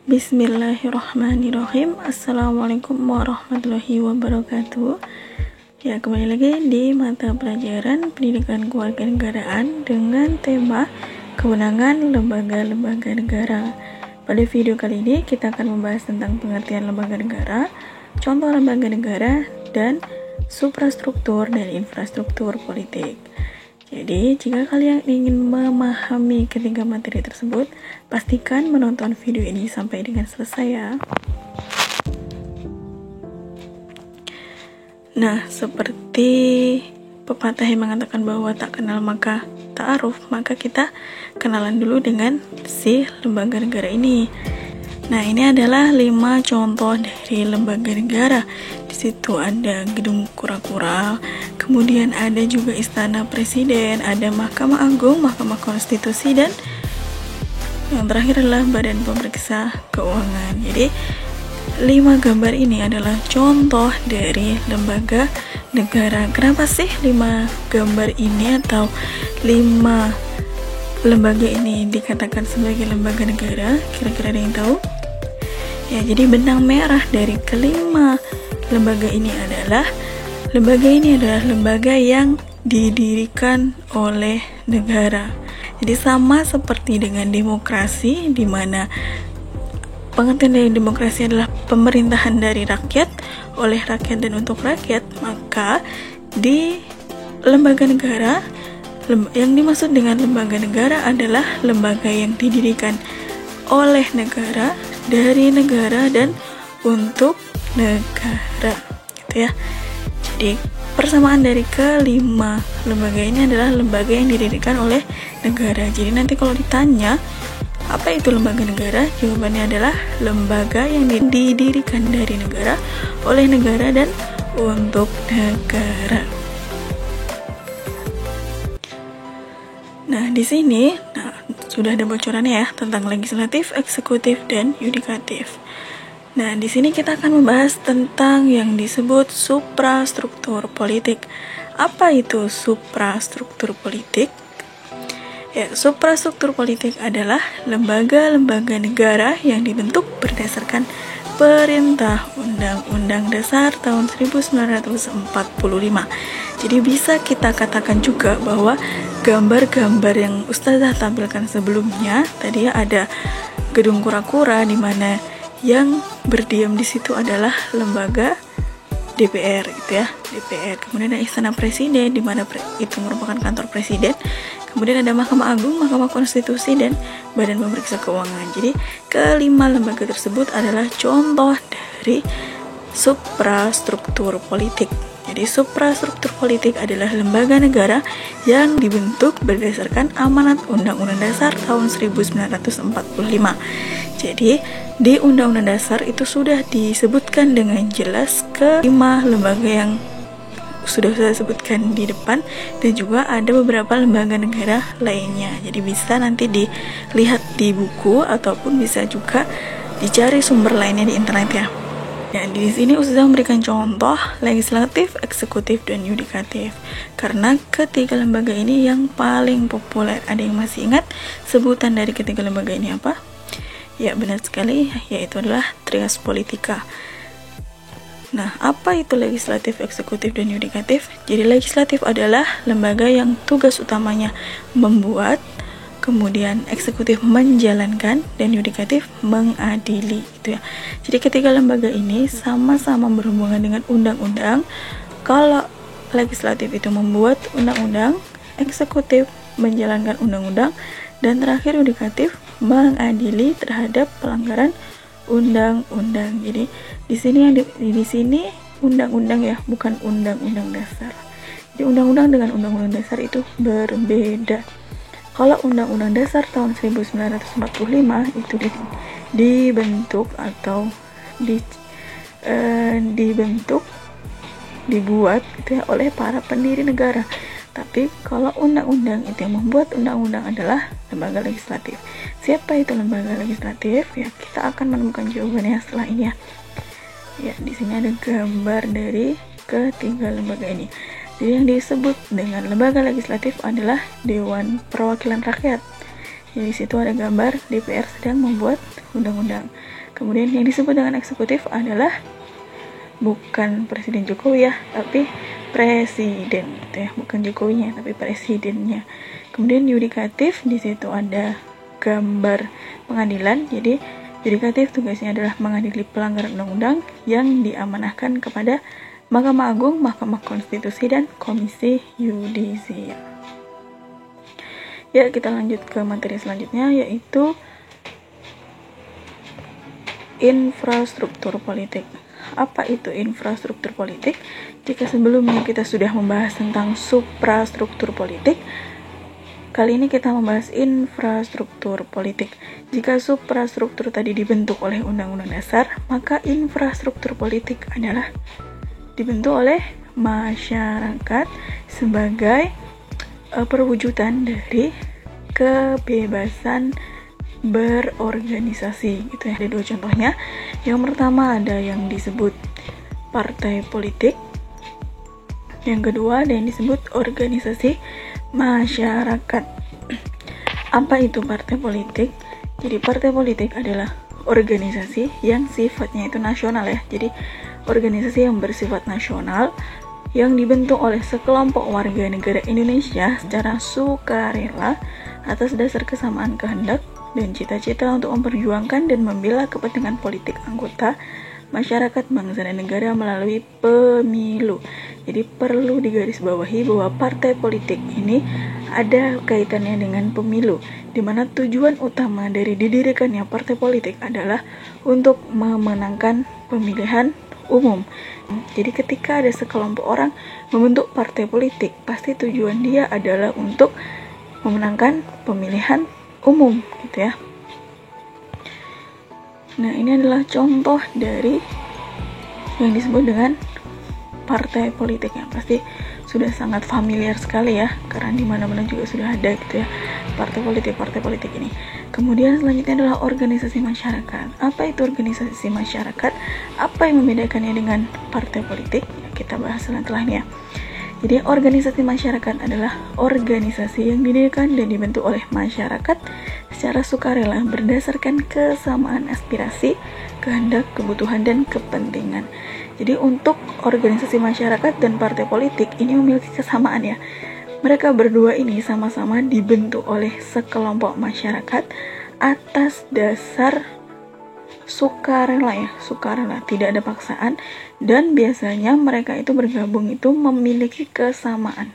Bismillahirrahmanirrahim. Assalamualaikum warahmatullahi wabarakatuh. Ya, kembali lagi di mata pelajaran Pendidikan Kewarganegaraan dengan tema kewenangan lembaga-lembaga negara. Pada video kali ini kita akan membahas tentang pengertian lembaga negara, contoh lembaga negara, dan suprastruktur dan infrastruktur politik. Jadi, jika kalian ingin memahami ketiga materi tersebut, pastikan menonton video ini sampai dengan selesai ya. Nah, seperti pepatah yang mengatakan bahwa tak kenal maka ta'aruf, maka kita kenalan dulu dengan si lembaga negara ini. Nah, ini adalah 5 contoh dari lembaga negara. Di situ ada gedung kura-kura, kemudian ada juga istana presiden, ada Mahkamah Agung, Mahkamah Konstitusi, dan yang terakhir adalah Badan Pemeriksa Keuangan. Jadi 5 gambar ini adalah contoh dari lembaga negara. Kenapa sih 5 gambar ini atau 5 lembaga ini dikatakan sebagai lembaga negara? Kira-kira ada yang tahu? Ya, jadi benang merah dari kelima lembaga ini adalah lembaga yang didirikan oleh negara. Jadi sama seperti dengan demokrasi, di mana pengertian dari demokrasi adalah pemerintahan dari rakyat, oleh rakyat dan untuk rakyat, maka di lembaga negara, yang dimaksud dengan lembaga negara adalah lembaga yang didirikan oleh negara, dari negara, dan untuk negara, gitu ya. Jadi persamaan dari kelima lembaga ini adalah lembaga yang didirikan oleh negara. Jadi nanti kalau ditanya apa itu lembaga negara, jawabannya adalah lembaga yang didirikan dari negara, oleh negara, dan untuk negara. Nah, di sini sudah ada bocorannya ya tentang legislatif, eksekutif, dan yudikatif. Nah, di sini kita akan membahas tentang yang disebut suprastruktur politik. Apa itu suprastruktur politik? Ya, suprastruktur politik adalah lembaga-lembaga negara yang dibentuk berdasarkan Perintah Undang-Undang Dasar tahun 1945. Jadi bisa kita katakan juga bahwa gambar-gambar yang Ustazah tampilkan sebelumnya tadi ada gedung kura-kura, di mana yang berdiam di situ adalah lembaga DPR, gitu ya, DPR. Kemudian ada istana presiden, di mana itu merupakan kantor presiden. Kemudian ada Mahkamah Agung, Mahkamah Konstitusi, dan Badan Pemeriksa Keuangan. Jadi kelima lembaga tersebut adalah contoh dari suprastruktur politik. Jadi suprastruktur politik adalah lembaga negara yang dibentuk berdasarkan amanat Undang-Undang Dasar tahun 1945. Jadi di Undang-Undang Dasar itu sudah disebutkan dengan jelas kelima lembaga yang sudah saya sebutkan di depan, dan juga ada beberapa lembaga negara lainnya. Jadi bisa nanti dilihat di buku ataupun bisa juga dicari sumber lainnya di internet ya. Ya, di sini Ustazah memberikan contoh legislatif, eksekutif, dan yudikatif karena ketiga lembaga ini yang paling populer. Ada yang masih ingat sebutan dari ketiga lembaga ini apa? Ya, benar sekali, yaitu adalah trias politika. Nah, apa itu legislatif, eksekutif, dan yudikatif? Jadi legislatif adalah lembaga yang tugas utamanya membuat, kemudian eksekutif menjalankan, dan yudikatif mengadili, gitu ya. Jadi ketiga lembaga ini sama-sama berhubungan dengan undang-undang. Kalau legislatif itu membuat undang-undang, eksekutif menjalankan undang-undang, dan terakhir yudikatif mengadili terhadap pelanggaran undang-undang. Jadi di sini undang-undang ya, bukan undang-undang dasar. Jadi undang-undang dengan undang-undang dasar itu berbeda. Kalau Undang-Undang Dasar tahun 1945 itu dibentuk atau dibuat gitu ya, oleh para pendiri negara. Tapi kalau undang-undang itu yang membuat undang-undang adalah lembaga legislatif. Siapa itu lembaga legislatif? Ya, kita akan menemukan jawabannya setelah ini ya. Ya, di sini ada gambar dari ketiga lembaga ini. Jadi yang disebut dengan lembaga legislatif adalah Dewan Perwakilan Rakyat. Jadi di situ ada gambar DPR sedang membuat undang-undang. Kemudian yang disebut dengan eksekutif adalah bukan Presiden Jokowi ya, tapi presiden gitu ya, bukan Jokowinya tapi presidennya. Kemudian yudikatif, di situ ada gambar pengadilan. Jadi yudikatif tugasnya adalah mengadili pelanggaran undang-undang yang diamanahkan kepada Mahkamah Agung, Mahkamah Konstitusi, dan Komisi Yudisial. Ya, kita lanjut ke materi selanjutnya, yaitu infrastruktur politik. Apa itu infrastruktur politik? Jika sebelumnya kita sudah membahas tentang suprastruktur politik, kali ini kita membahas infrastruktur politik. Jika suprastruktur tadi dibentuk oleh Undang-Undang Dasar, maka infrastruktur politik adalah dibentuk oleh masyarakat sebagai perwujudan dari kebebasan berorganisasi gitu ya. Ada dua contohnya. Yang pertama ada yang disebut partai politik. Yang kedua ada yang disebut organisasi masyarakat. Apa itu partai politik? Jadi partai politik adalah organisasi yang sifatnya itu nasional ya. Jadi organisasi yang bersifat nasional yang dibentuk oleh sekelompok warga negara Indonesia secara sukarela atas dasar kesamaan kehendak dan cita-cita untuk memperjuangkan dan membela kepentingan politik anggota masyarakat, bangsa, dan negara melalui pemilu. Jadi perlu digarisbawahi bahwa partai politik ini ada kaitannya dengan pemilu, di mana tujuan utama dari didirikannya partai politik adalah untuk memenangkan pemilihan umum. Jadi ketika ada sekelompok orang membentuk partai politik, pasti tujuan dia adalah untuk memenangkan pemilihan umum gitu ya. Nah, ini adalah contoh dari yang disebut dengan partai politik yang pasti sudah sangat familiar sekali ya, karena di mana-mana juga sudah ada gitu ya partai politik ini. Kemudian selanjutnya adalah organisasi masyarakat. Apa itu organisasi masyarakat? Apa yang membedakannya dengan partai politik? Kita bahas selanjutnya. Jadi organisasi masyarakat adalah organisasi yang didirikan dan dibentuk oleh masyarakat secara sukarela berdasarkan kesamaan aspirasi, kehendak, kebutuhan, dan kepentingan. Jadi untuk organisasi masyarakat dan partai politik ini memiliki kesamaan ya. Mereka berdua ini sama-sama dibentuk oleh sekelompok masyarakat atas dasar sukarela ya, sukarela, tidak ada paksaan, dan biasanya mereka itu bergabung itu memiliki kesamaan,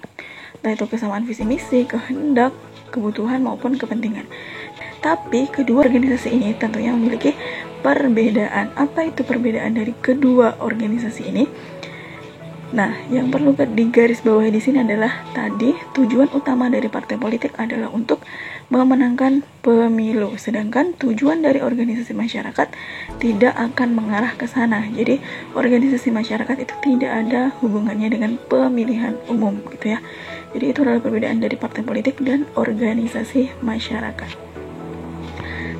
entah itu kesamaan visi misi, kehendak, kebutuhan maupun kepentingan. Tapi kedua organisasi ini tentunya memiliki perbedaan. Apa itu perbedaan dari kedua organisasi ini? Nah, yang perlu digarisbawahi di sini adalah tadi tujuan utama dari partai politik adalah untuk memenangkan pemilu, sedangkan tujuan dari organisasi masyarakat tidak akan mengarah ke sana. Jadi, organisasi masyarakat itu tidak ada hubungannya dengan pemilihan umum, gitu ya. Jadi, itu adalah perbedaan dari partai politik dan organisasi masyarakat.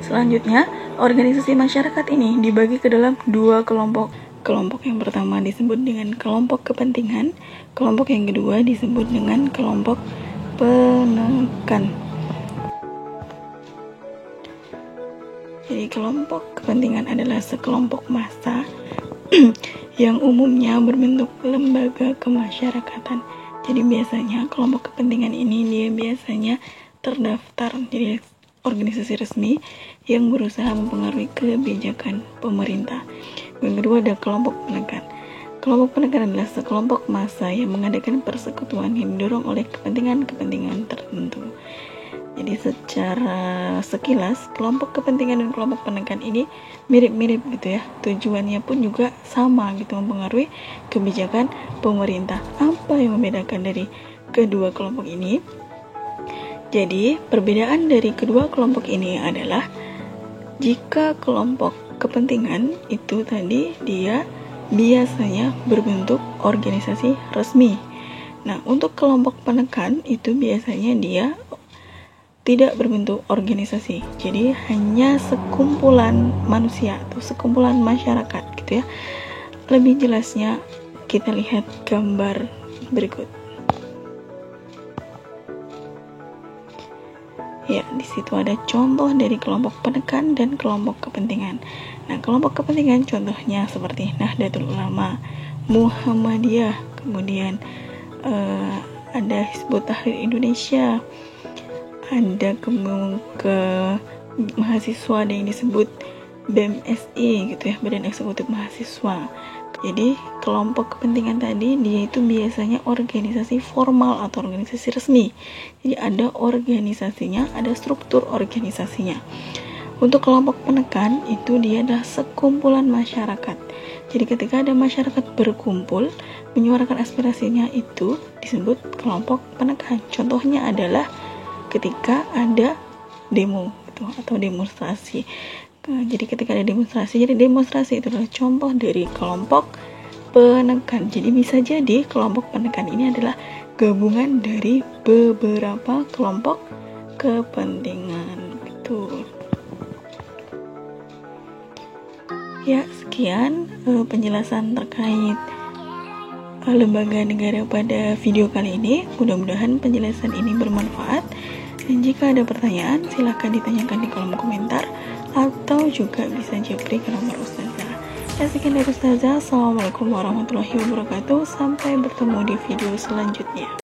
Selanjutnya, organisasi masyarakat ini dibagi ke dalam dua kelompok. Kelompok yang pertama disebut dengan kelompok kepentingan, kelompok yang kedua disebut dengan kelompok penekan. Jadi kelompok kepentingan adalah sekelompok massa yang umumnya berbentuk lembaga kemasyarakatan. Jadi biasanya kelompok kepentingan ini dia biasanya terdaftar jadi organisasi resmi yang berusaha mempengaruhi kebijakan pemerintah. Yang kedua ada kelompok penekan. Kelompok penekan adalah sekelompok massa yang mengadakan persekutuan yang didorong oleh kepentingan-kepentingan tertentu. Jadi secara sekilas kelompok kepentingan dan kelompok penekan ini mirip-mirip gitu ya. Tujuannya pun juga sama gitu, mempengaruhi kebijakan pemerintah. Apa yang membedakan dari kedua kelompok ini? Jadi perbedaan dari kedua kelompok ini adalah jika kelompok kepentingan itu tadi dia biasanya berbentuk organisasi resmi. Nah, untuk kelompok penekan itu biasanya dia tidak berbentuk organisasi. Jadi hanya sekumpulan manusia atau sekumpulan masyarakat gitu ya. Lebih jelasnya kita lihat gambar berikut. Ya, di situ ada contoh dari kelompok penekan dan kelompok kepentingan. Nah, kelompok kepentingan contohnya seperti Nahdlatul Ulama, Muhammadiyah, kemudian ada Hizbut Tahrir Indonesia, ada ke mahasiswa ada yang disebut BMSI gitu ya, Badan Eksekutif Mahasiswa. Jadi kelompok kepentingan tadi dia itu biasanya organisasi formal atau organisasi resmi. Jadi ada organisasinya, ada struktur organisasinya. Untuk kelompok penekan itu dia adalah sekumpulan masyarakat. Jadi ketika ada masyarakat berkumpul menyuarakan aspirasinya itu disebut kelompok penekan. Contohnya adalah ketika ada demo gitu, atau demonstrasi. Jadi ketika ada demonstrasi, itu adalah contoh dari kelompok penekan. Jadi bisa jadi kelompok penekan ini adalah gabungan dari beberapa kelompok kepentingan gitu. Ya, sekian penjelasan terkait lembaga negara pada video kali ini. Mudah-mudahan penjelasan ini bermanfaat. Dan jika ada pertanyaan, silahkan ditanyakan di kolom komentar atau juga bisa japri ke nomor Ustazah. Sekian dari Ustazah. Assalamualaikum warahmatullahi wabarakatuh. Sampai bertemu di video selanjutnya.